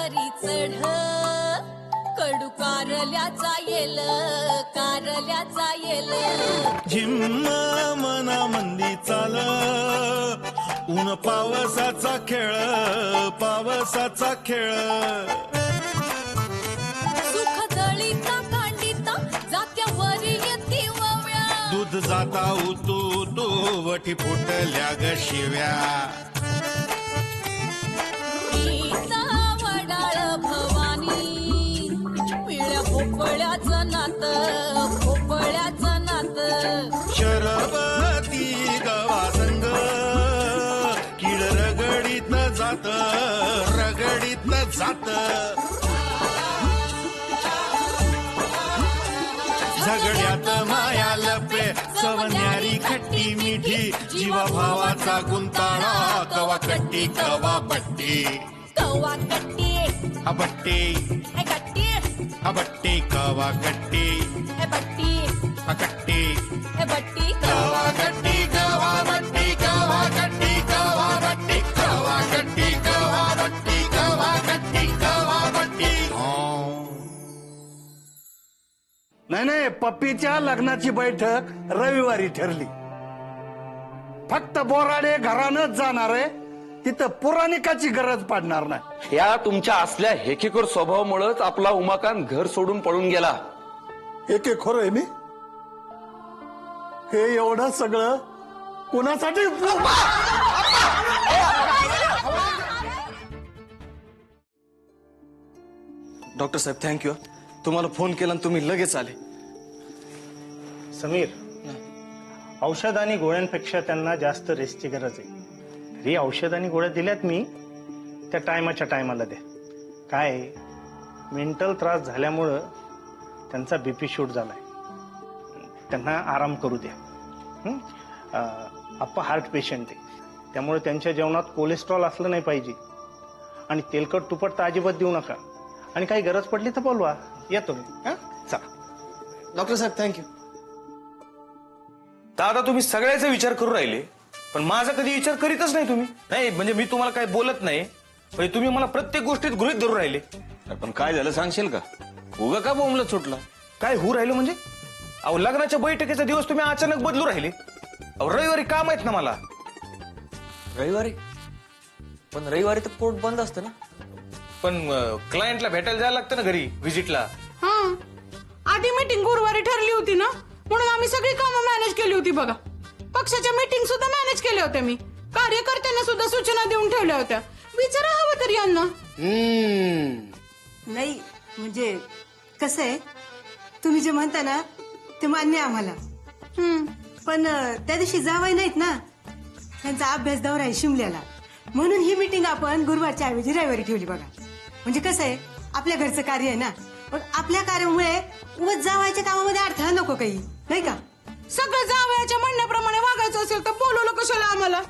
वरी चढ कडू कारल्याचा येल झिम्म मना मंदी चाल ऊन पावसाचा खेळ सुख दळीता कांडिता जात्यावरी येती वव्या दूध जाता उतू वठी फुटल्या ग शिव्या गीता वडाळ भवानी पिळ्या भोपळ्याचं नात शरबती गवा संग किड रगडीत जात झगड्यात माया लपे सवन्यारी खट्टी मिठी जीवा भावाचा गुंताळा कवा कट्टी कवा बट्टी अबट्टी अबट्टी कवा कट्टी बट्टी अकट्टी बट्टी कवा कट्टी कवा बट्टी कवा कट्टी कवा बट्टी कवा कट्टी कवा बट्टी कवा कट्टी कवा बट्टी नाही पप्पीच्या लग्नाची बैठक रविवारी ठरली. फक्त बोराडे घरानच जाणार आहे, तिथं पुराणिकाची गरज पडणार नाही. या तुमच्या असल्या हेकेखोर स्वभावामुळेच आपला उमाकांत घर सोडून पळून गेला. एकेखोर आहे मी? हे एवढं सगळं कुणासाठी? डॉक्टर साहेब थँक्यू. तुम्हाला फोन केला आणि तुम्ही लगेच आले. समीर, औषध आणि गोळ्यांपेक्षा त्यांना जास्त रेस्टची गरज आहे. तरी औषध आणि गोळ्या दिल्यात मी, त्या टायमाला द्या. काय मेंटल त्रास झाल्यामुळं त्यांचा बीपी शूट झालाय, त्यांना आराम करू द्या. आप्पा हार्ट पेशंट आहे, त्यामुळे त्यांच्या जेवणात कोलेस्ट्रॉल असलं नाही पाहिजे. आणि तेलकट तुपट तर अजिबात देऊ नका. आणि काही गरज पडली तर बोलवा, येतो मी. चला. डॉक्टर साहेब थँक्यू. दादा तुम्ही सगळ्याचा विचार करू राहिले, पण माझा कधी विचार करीतच नाही तुम्ही. नाही म्हणजे मी तुम्हाला काही बोलत नाही, म्हणजे तुम्ही मला प्रत्येक गोष्टीत गृहीत धरून राहिले. पण काय झालं सांगशील का? उगा का बोंबलं सुटला? काय होऊ राहिलं म्हणजे? अहो लग्नाच्या बैठकीचा दिवस तुम्ही अचानक बदलू राहिले. अहो रविवारी काम आहेत ना मला. रविवारी? पण रविवारी तर कोर्ट बंद असतं ना. पण क्लायंटला भेटायला जायला लागतं ना घरी व्हिजिटला. आधी मीटिंग गुरुवारी ठरली होती ना, म्हणून आम्ही सगळी कामं मॅनेज केली होती बघा. पक्षाच्या मीटिंग सुद्धा मॅनेज केल्या होत्या मी. कार्यकर्त्यांना सुद्धा सूचना देऊन ठेवल्या होत्या. विचारा हवं तरी यांना. नाही म्हणजे कसं आहे, तुम्ही जे म्हणता ना ते मान्य आम्हाला. पण त्या दिवशी जावई नाहीत ना, त्यांचा अभ्यास दौरा आहे शिमल्याला, म्हणून ही मीटिंग आपण गुरुवारच्या ऐवजी रविवारी ठेवली बघा. म्हणजे कसं आहे, आपल्या घरचं कार्य आहे ना, पण आपल्या कार्यामुळे उगाच जावयाच्या कामामध्ये अडथळा नको काही, नाही का? सगळं जावयाच्या म्हणण्याप्रमाणे वागायचं असेल तर बोलवलं कशाला आम्हाला?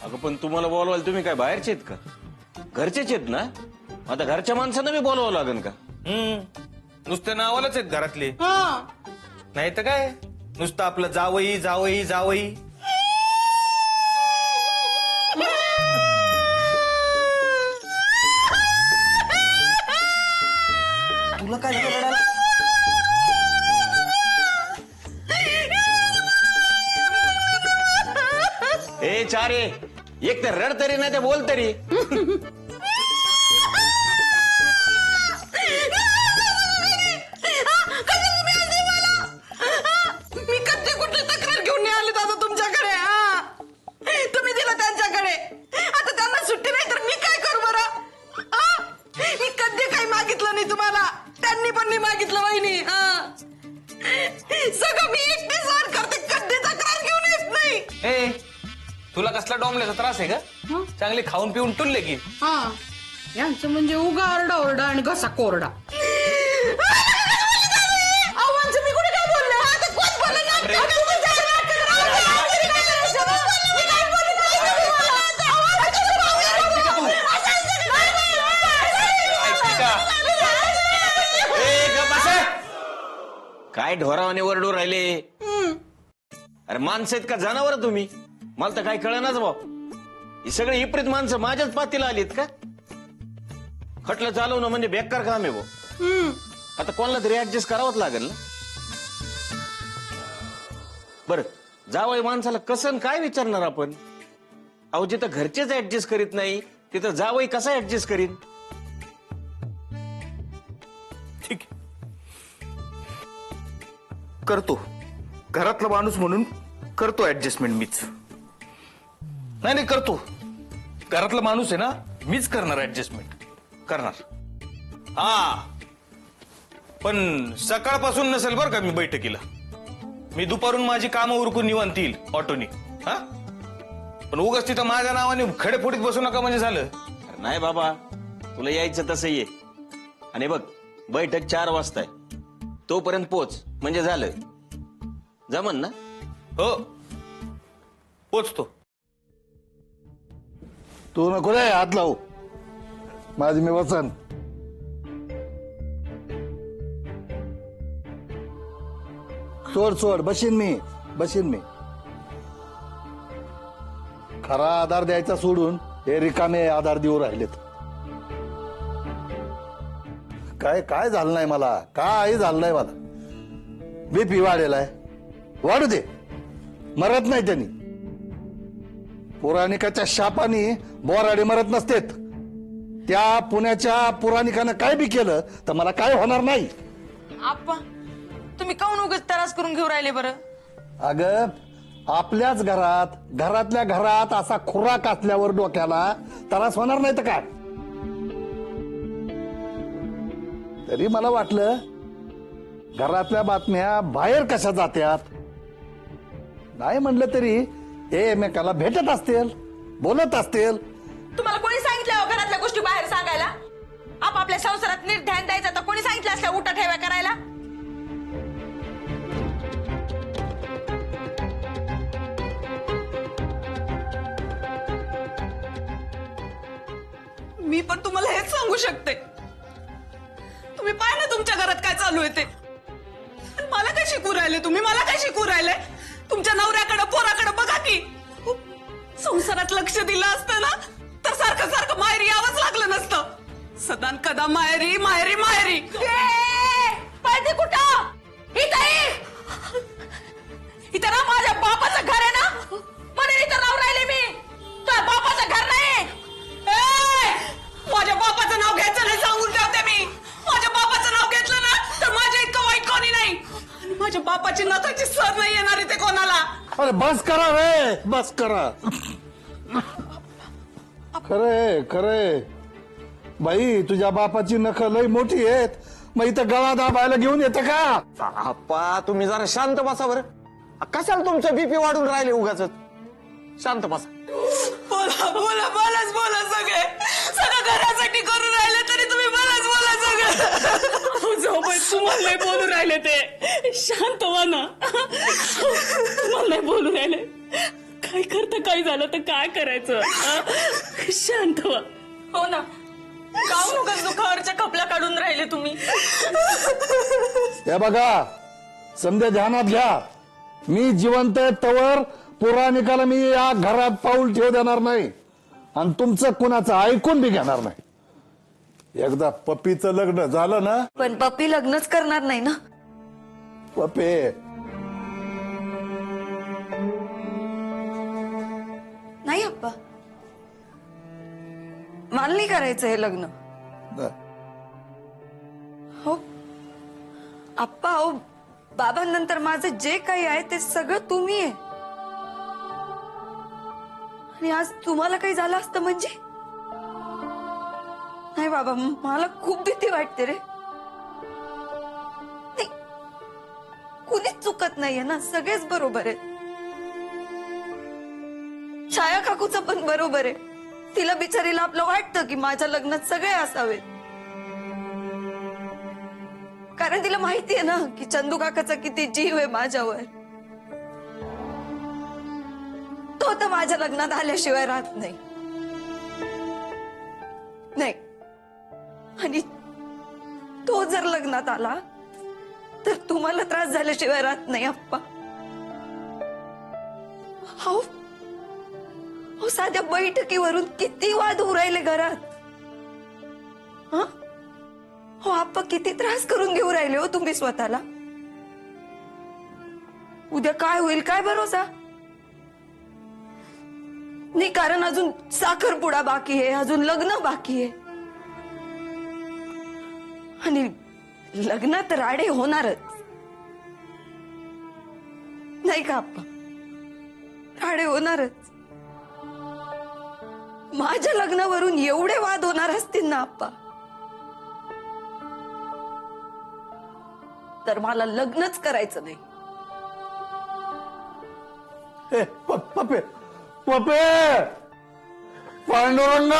अगं पण तुम्हाला बोलवायला तुम्ही काय बाहेरचे आहेत का? घरचेच आहेत ना. आता घरच्या माणसांना मी बोलवावं लागेल का? नुसते नावालाच आहेत घरातले, हा. नाही तर काय नुसतं आपलं जावई जावई जावई. तुला काय झालं रडायला? ए चारे, एक तर रड तरी नाही ते बोल तरी. मी कधी कुठली तक्रार घेऊन नाही आले दादा तुमच्याकडे. तुम्ही दिलं त्यांच्याकडे, आता त्यांना सुट्टी नाही तर मी काय करू बरं? मी कधी काही मागितलं नाही तुम्हाला, त्यांनी पण नाही मागितलं वहिनी. सगळं मी एकटी सहन करते, कधी तक्रार घेऊन येत नाही. ए तुला कसला डॉमल्याचा त्रास आहे का? चांगली खाऊन पिऊन टुलले की. यांचं म्हणजे उगा आरडा ओरडा आणि घसा कोरडा. आव्हानचं मी कुठे काय बोलले? आता कोण बोललं ना? काय ढोरावाने वरडू राहिले? अरे माणसं आहेत का जनावर तुम्ही? मला तर काय कळेनाच भाऊ. ही सगळी विपरीत माणसं माझ्याच पातीला आलीत का? खटलं चालवणं म्हणजे बेकार काम आहे भाऊ. आता कोणाला तरी ऍडजस्ट करावंच लागेल ना. बरं, जावई माणसाला कसं काय विचारणार आपण? अहो, जिथं घरचेच ऍडजस्ट करीत नाही तिथं जावई कसा ऍडजस्ट करीन? ठीक आहे, करतो. घरातला माणूस म्हणून करतो ऍडजस्टमेंट मीच. नाही करतो. घरातला माणूस आहे ना, मीच करणार ऍडजस्टमेंट करणार. हा, पण सकाळपासून नसेल बरं का मी बैठकीला. मी दुपारून माझी कामं उरकून निवांत येईल ऑटोनी. हा, पण उगाच तिथं माझ्या नावाने खडेफोडीत बसू नका म्हणजे झालं. नाही बाबा, तुला यायचं तसं ये. आणि बघ, बैठक 4 वाजता आहे, तोपर्यंत पोच म्हणजे झालं. जमन ना? हो, पोचतो. तू नको रे हात लावू, माझी मी वचन. सोड सोड, बशीन मी. खरा आधार द्यायचा सोडून हे रिकामे आधार देऊ राहिलेत. काय झालं नाही मला, काय झालं नाही मला. बीपी वाढेलाय, वाढू दे, मरत नाही त्यांनी. पुराणिकाच्या शापानी बोराडे मरत नसतेत. त्या पुण्याच्या पुराणिकानं काय बी केलं तर मला काय होणार नाही. आप्पा, तुम्ही काऊन उगाच त्रास करून घेऊ राहिले बरं? अगं, आपल्याच घरातल्या घरात असा खुराक असल्यावर डोक्याला त्रास होणार नाही तर काय? तरी मला वाटलं घरातल्या बातम्या बाहेर कशा जात्यात. नाही म्हणलं तरी हे एकमेकाला भेटत असतील, बोलत असतील. तुम्हाला कोणी सांगितलं हो घरातल्या गोष्टी बाहेर सांगायला? आपापल्या संसारात निर्ध्यान द्यायचं तर कोणी सांगितलं असल्या उठा ठेवा करायला? मी पण तुम्हाला हेच सांगू शकते. तुम्ही पाय ना तुमच्या घरात काय चालू आहे ते. मला काय शिकू राहिले तुम्ही? मला काय शिकू राहिले? तुमच्या नवऱ्याकडे पोराकडे बघा की. संसारात लक्ष दिलं असतं ना तर सारखं सारखं माहेरी यावंच लागलं नसतं. सदान कदा माहेरी माहेरी माहेरी. पाहिजे कुठं? इथं ना माझ्या बापाचं घर आहे ना, म्हणून इथं राहून राहिले मी. तर बापाचं घर नाही. माझ्या बापाचं नाव घ्यायचं नाही सांगून ठेवते मी. माझ्या बापाचं नाव घेतलं ना तर माझ्या इतकं वाईट कोणी नाही. आणि माझ्या बापाची नखाची सर नाही येणार इथे कोणाला. अरे बस करा रे, बस करा. खरे बाई, तुझ्या बापाची नख लई मोठी आहेत, मग इथं गळा दाबायला घेऊन येतं का? आप्पा, तुम्ही जरा शांत बसा बरं. कशाला तुमचं बीपी वाढून राहिले उगाच? शांत बसा. बोला बोला बोलाच बोला. सगळं घरासाठी करून राहिले तरी तुम्ही बोलाच बोला सगळं. तुम्हाला नाही बोलू राहिले ते. शांत व्हा ना. तुम्हाला नाही बोलू राहिले. काय करतं, काय झालं तर काय करायचं? शांत व्हा. हो ना, काऊन उगाच दुखावरच्या खपल्या काढून राहिले तुम्ही? हे बघा, समजा ध्यानात घ्या, मी जिवंत आहे तवर पुराणिकाला मी या घरात पाऊल ठेवू देणार नाही आणि तुमचं कुणाचं ऐकून बी घेणार नाही. एकदा पप्पीचं लग्न झालं ना. पण पप्पी लग्नच करणार नाही ना. पप्पे नाही आप्पा, मला नाही करायचं हे लग्न. हो आप्पा, हो बाबांनंतर माझं जे काही आहे ते सगळं तुम्ही आहे. आणि आज तुम्हाला काही झालं असतं म्हणजे? नाही बाबा, मला खूप भीती वाटते रे. नाही, कुणीच चुकत नाहीये ना, सगळेच बरोबर आहे. छाया काकूचं पण बरोबर आहे. तिला बिचारीला आपलं वाटतं की माझ्या लग्नात सगळे असावेत, कारण तिला माहिती आहे ना की चंदू काकाचा किती जीव आहे माझ्यावर. तो तर माझ्या लग्नात आल्याशिवाय राहत नाही. आणि तो जर लग्नात आला तर तुम्हाला त्रास झाल्याशिवाय राहत नाही आप्पा. हो, साध्या बैठकीवरून किती वाद होऊ राहिले घरात. हा? हो आप्पा, किती त्रास करून घेऊ राहिले हो तुम्ही स्वतःला. उद्या काय होईल काय भरोसा नाही, कारण अजून साखरपुडा बाकी आहे, अजून लग्न बाकी आहे. आणि लग्नात राडे होणारच नाही का आप्पा? राडे होणारच. माझ्या लग्नावरून एवढे वाद होणार असतील ना आप्पा, तर मला लग्नच करायचं नाही. ए, पप्पे पप्पे पांडुरंग,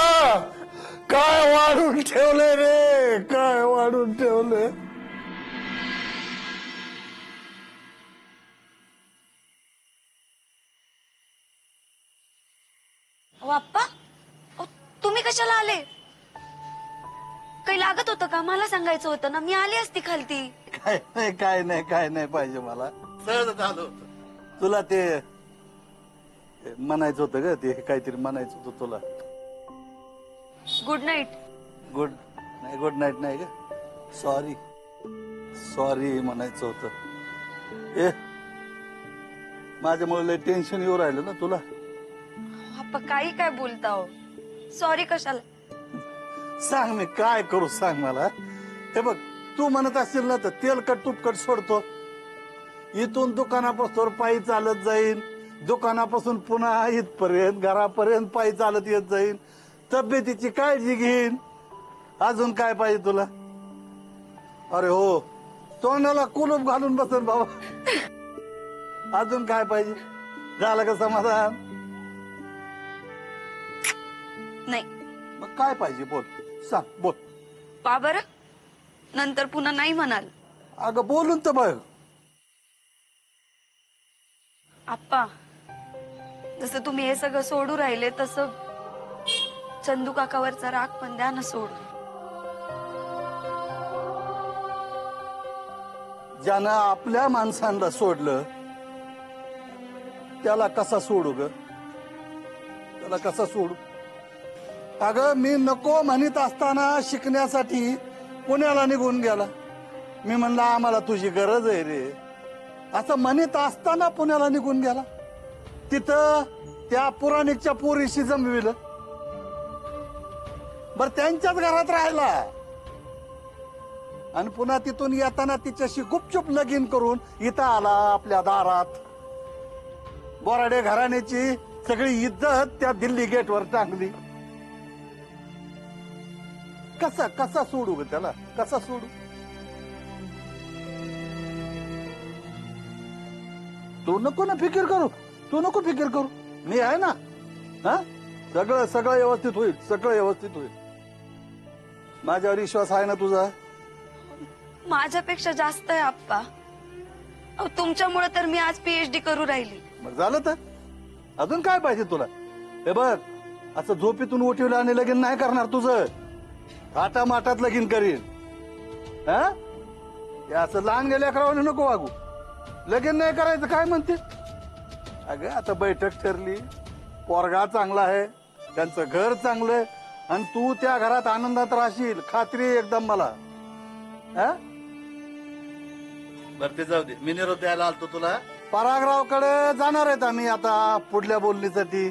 काय वाढून ठेवले रे, काय वाढून ठेवले. बाप्पा, तुम्ही कशाला आले? काही लागत होतं का? मला सांगायचं होतं ना, मी आली असती खालती. काय नाही पाहिजे मला. सहज झालं होतं. तुला ते म्हणायचं होतं ग, ते काहीतरी म्हणायचं होतं तुला. Good night. गुड नाईट नाही ग, सॉरी म्हणायचं होतं. ए, माझ्यामुळे लय टेन्शन येऊ राहिलं ना तुला. बाप्पा काही काय बोलता हो? सॉरी कशाला? सांग, मी काय करू सांग मला. हे बघ, तू म्हणत असशील ना तर तेलकट तुपकट सोडतो. इथून दुकानापासून पायी चालत जाईन, दुकानापासून पुन्हा इथपर्यंत घरापर्यंत पायी चालत येत जाईन, तब्येतीची काळजी घेईन. अजून काय पाहिजे तुला? अरे हो, तोंडाला कुलूप घालून बसन बाबा. अजून काय पाहिजे? झालं का समाधान? नाही. मग काय पाहिजे बोल, सांग बोल. पा बरं, नंतर पुन्हा नाही म्हणाल. अगं बोलून तर बघ. आप्पा, जसं तुम्ही हे सगळं सोडू राहिले तसं चंदू काकावरचा राग पण द्या ना सोडून. ज्यानं आपल्या माणसांना सोडलं त्याला कसा सोडू ग? त्याला कसा सोडू? अगं, मी नको म्हणत असताना शिकण्यासाठी पुण्याला निघून गेला. मी म्हणलं आम्हाला तुझी गरज आहे रे, असं म्हणत असताना पुण्याला निघून गेला. तिथं त्या पुराणिकच्या पोरीशी जमविलं. बर, त्यांच्याच घरात राहिला आणि पुन्हा तिथून येताना तिच्याशी गुपचूप लगीन करून इथं आला आपल्या दारात. बोराडे घराण्याची सगळी इज्जत त्या दिल्ली गेटवर टांगली. कसा सोडू ग त्याला? कसा सोडू? तू नको ना फिकीर करू, तू नको फिकीर करू, मी आहे ना. हा, सगळं व्यवस्थित होईल, सगळं व्यवस्थित होईल. माझ्यावर विश्वास आहे ना तुझा? माझ्यापेक्षा जास्त आहे आप्पा. अहो, तुमच्यामुळे तर मी आज PhD करू राहिली. मग झालं तर अजून काय पाहिजे तुला? हे बघ, असं झोपेतून उठवलं आणि लगीन नाही करणार तुझं. थाटामाटात लगीन करीन. हा, हे असं लहान गेल्या करावं नको वागू. लगीन नाही करायचं काय म्हणते? अगं, आता बैठक ठरली, पोरगा चांगला आहे, त्यांचं घर चांगलं आहे आणि तू त्या घरात आनंदात राहशील, खात्री एकदम मला. हा, बरं ते जाऊ दे, मी निरोप द्यायला आलतो तुला. परागरावकडे जाणार आहेत आम्ही आता पुढल्या बोलणीसाठी.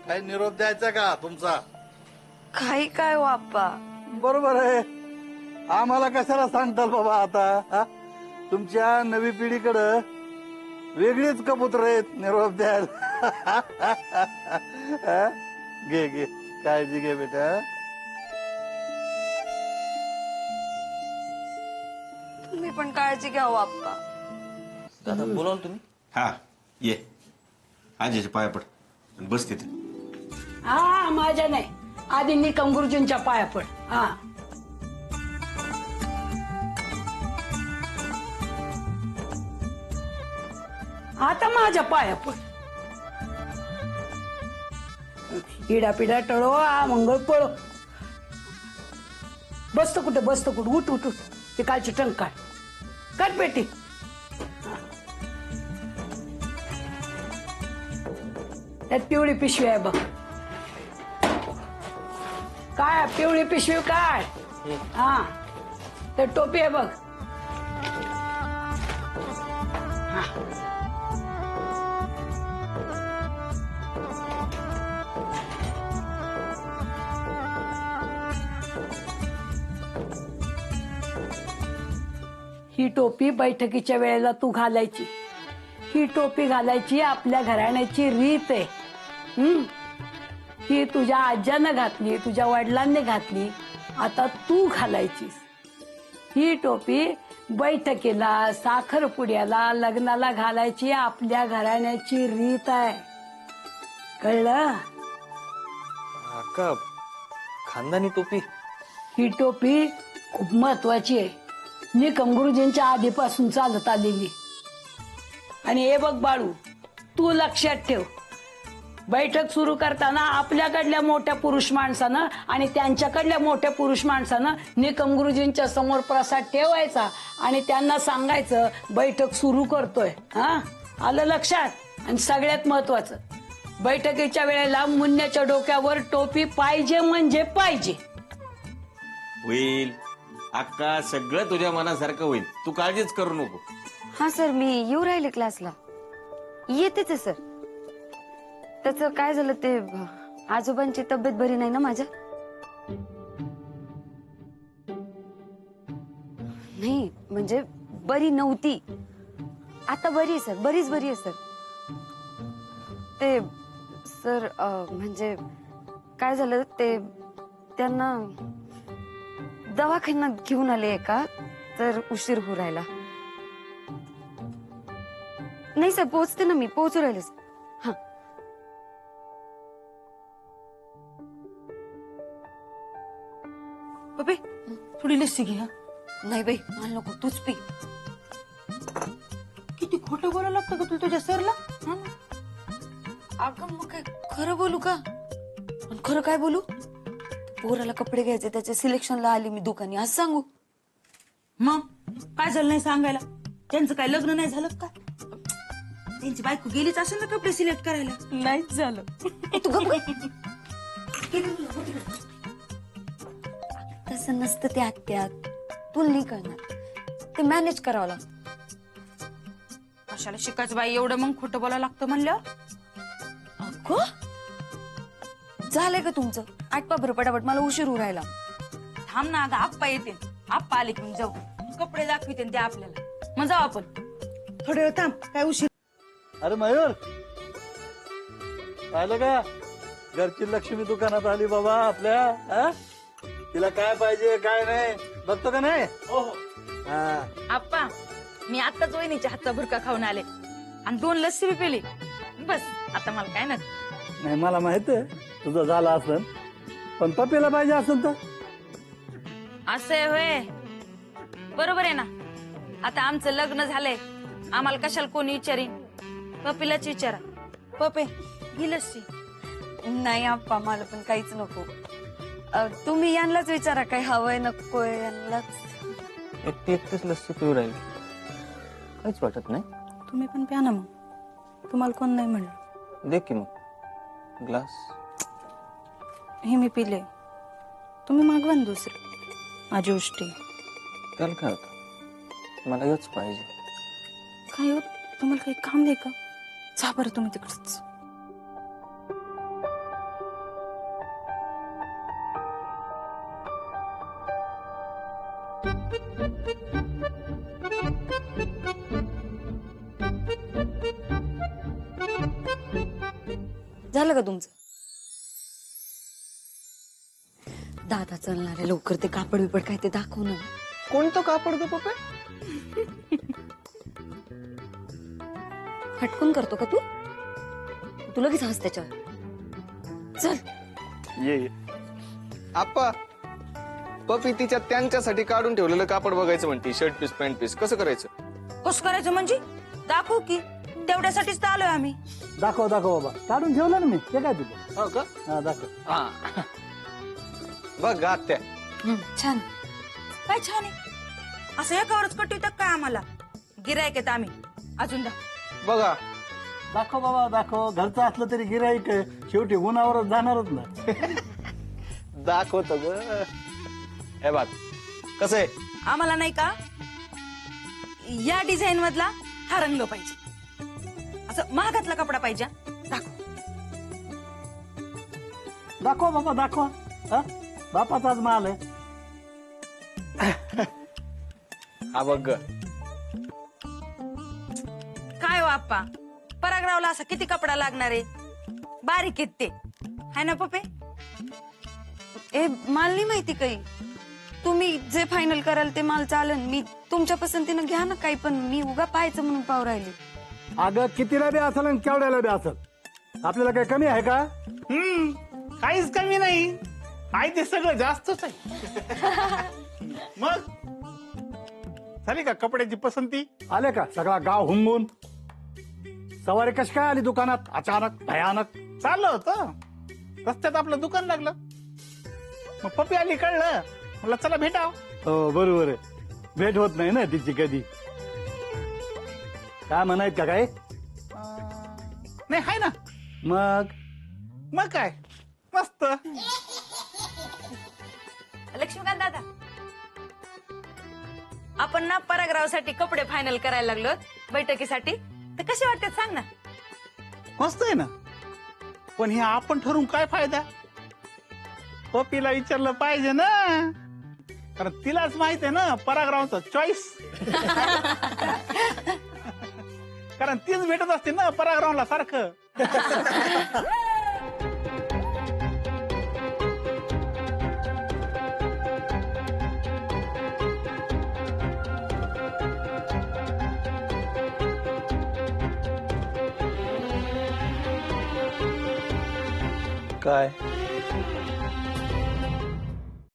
काही निरोप द्यायचा का तुमचा? काही काय हो आप्पा? बरोबर आहे, आम्हाला कशाला सांगताल बाबा आता. हा? तुमच्या नवी पिढीकडं वेगळीच कबूतर आहेत निरोप द्यायला. हा? घे काळजी घे बेटा. तुम्ही पण काळजी घ्या हो आप्पा. दादा बोलावलं तुम्ही? हा, ये आजीच्या पाया पड आणि बस तिथे. हा, माझ्या नाही, आधी निकम गुरुजींच्या पाया पड. हा, आता माझ्या पाया पड. इडापिडा टळो, मंगळ पळो. बसतो कुठे उठ उठ उठ. ते कालची टंक काढ पेटी. त्यात पिवळी पिशवी आहे बघ. काय पिवळी पिशवी काय हा ते टोपी आहे बघ. ही टोपी बैठकीच्या वेळेला तू घालायची. ही टोपी घालायची आपल्या घराण्याची रीत आहे. ही तुझ्या आज्यानं घातली, तुझ्या वडिलांनी घातली, आता तू घालायचीस. ही टोपी बैठकीला, साखरपुड्याला, लग्नाला घालायची आपल्या घराण्याची रीत आहे. कळलं? का खानदानी टोपी? ही टोपी खूप महत्वाची आहे. निकम गुरुजींच्या आधीपासून चालत आलेली. आणि हे बघ बाळू, तू लक्षात ठेव, बैठक सुरू करताना आपल्याकडल्या मोठ्या पुरुष माणसानं आणि त्यांच्याकडल्या मोठ्या पुरुष माणसानं निकम गुरुजींच्या समोर प्रसाद ठेवायचा आणि त्यांना सांगायचं बैठक सुरू करतोय. हा, आलं लक्षात? आणि सगळ्यात महत्वाचं, बैठकीच्या वेळेला मुन्याच्या डोक्यावर टोपी पाहिजे म्हणजे पाहिजे. होईल अक्का, सगळं तुझ्या मनासारखं होईल, तू काळजीच करू नको. हा सर, मी येऊ राहिले क्लासला. येतेच आहे सर. त्याचं काय झालं ते आजोबांची तब्येत बरी नाही ना माझ्या. नाही म्हणजे बरी नव्हती, आता बरी आहे सर, बरीच बरी आहे सर. ते सर म्हणजे काय झालं ते त्यांना दवाखान्यात घेऊन आले का, तर उशीर होऊ राहिला. नाही सर, पोहोचते ना मी, पोहोचू राहिले सर. हा पप्पे थोडी लस्सी घे. नाही बाई, मला नको, तूच पी. किती खोटं बोलायला लागतं का तुला तुझ्या सरला? अगं मग काय खरं बोलू का? आणि खरं काय बोलू? पोराला कपडे घ्यायचे, त्याच्या सिलेक्शनला आली मी दुकानी, असं सांगू? मग काय झालं नाही सांगायला? त्यांचं काय लग्न नाही झालं का? त्यांची बायको गेलीच असेल ना कपडे सिलेक्ट करायला. नाहीच झालं. तू गप्प. तसं नसतं ते आत्यात, तुला नाही कळणार, ते मॅनेज करावं लागतं. कशाला शिकायचं बाई एवढं मग खोटं बोलायला लागतं म्हणल्यावर? अगं झालंय का तुमचं? आटपा बरं पटापट, मला उशीर होऊ राहिला. थांब ना, अगं आप्पा येते. आप्पा आले की मग जाऊ, कपडे दाखविते ते आपल्याला, मग जाऊ आपण. थोडे वेळ थांब, काय उशीर. अरे मयूर, पाहिलं का घरची लक्ष्मी दुकानात आली बाबा आपल्या. हा? तिला काय पाहिजे काय नाही बघतो का नाही? हा. आप्पा, मी आताच वहिनीच्या हातचा भुरका खाऊन आले आणि 2 लस्सी बी पिली. बस आता मला काय नाही, मला माहित आहे तुझं झालं असेल, पण पप्पीला पाहिजे असेल तर. असं आहे होय, बरोबर आहे ना. आता आमचं लग्न झालंय, आम्हाला कशाला कोणी विचारीन? पप्पीलाच विचारा. पप्पे घे लस्सी. नाही आप्पा, मला पण काहीच नको. तुम्ही यांनाच विचारा काय हवंय नकोय, यांनाच. एकटीच लस्सी पिऊ राहील, काहीच वाटत नाही. तुम्ही पण प्या ना मग, तुम्हाला कोण नाही म्हणलं. दे की मग ग्लास. हे मी पिले, तुम्ही मागवा ना दुसरं. माझी उष्टी. त्याला काय होतं, मला हेच पाहिजे. काय होत, तुम्हाला काही काम नाही का? जा बरं तुम्ही तिकडच. झालं का तुमचं? दादा चलणारे, लवकर ते कापड बिपड काय ते दाखव ना. कोणतं कापड ग पप्पे? हटकून करतो का तू? तू लगेच हस त्याच्यावर. चल ये आप्पा, पप्पी तिच्या त्यांच्यासाठी काढून ठेवलेलं कापड बघायचं म्हणते. शर्ट पीस, पॅन्ट पीस कसं करायचं? कसं करायचं म्हणजे? दाखवू की, तेवढ्यासाठीच तर आलोय आम्ही. दाखव दाखव बाबा, काढून ठेवलं ना मी. ते काय तुझं? हो का? हा दाखव. हा बघ आत्या, छान. काय छान आहे? असं एकावरच कटवितात काय आम्हाला? गिरायक आहेत आम्ही. अजून बघा. दाखव बाबा दाखव, घरचं असलं तरी गिराईक शेवटी उन्हावरच जाणारच ना. दाखवतो ग. हे बघ कसं आहे, आम्हाला नाही का या डिझाईन मधला हा रंग पाहिजे, असं महागातला कपडा पाहिजे. दाखव. दाखवा बाबा दाखवा. हा? बापाचाच माल आहे. हा बघ ग. काय हो आप्पा, परागरावला असा किती कपडा लागणार आहे? बारीक आहेत ते, हाय ना पप्पे? ए माल नाही माहिती काही. तुम्ही जे फायनल कराल ते माल चालन. मी तुमच्या पसंतीनं घ्या ना काही, पण मी उगा पाहायचं म्हणून पाहू राहिले. अगं कितीला बी असेल आणि केवढ्याला बी असेल, आपल्याला काही कमी आहे का? काहीच कमी नाही, आहे ते सगळं जास्तच आहे. मग झाली का कपड्याची पसंती? आले का सगळा गाव हुंगून? सवारी कशी काय आली दुकानात अचानक भयानक? चाललं होतं रस्त्यात आपलं दुकान लागलं, मग पप्पी आली कळलं, मला चला भेटाव. हो बरोबर आहे, भेट होत नाही ना तिची कधी. काय म्हणायत का काय? नाही हाय ना. मग काय मस्त. लक्ष्मीकांत दादा, आपण ना परागरावसाठी कपडे फायनल करायला लागलो बैठकीसाठी, तर कसे वाटतात सांग ना. मस्त आहे ना, पण हे आपण ठरवून काय फायदा? पप्पीला विचारलं पाहिजे ना, कारण तिलाच माहित आहे ना परागरावचा चॉईस. कारण तीच भेटत असते ना परागरावला सारखं. काय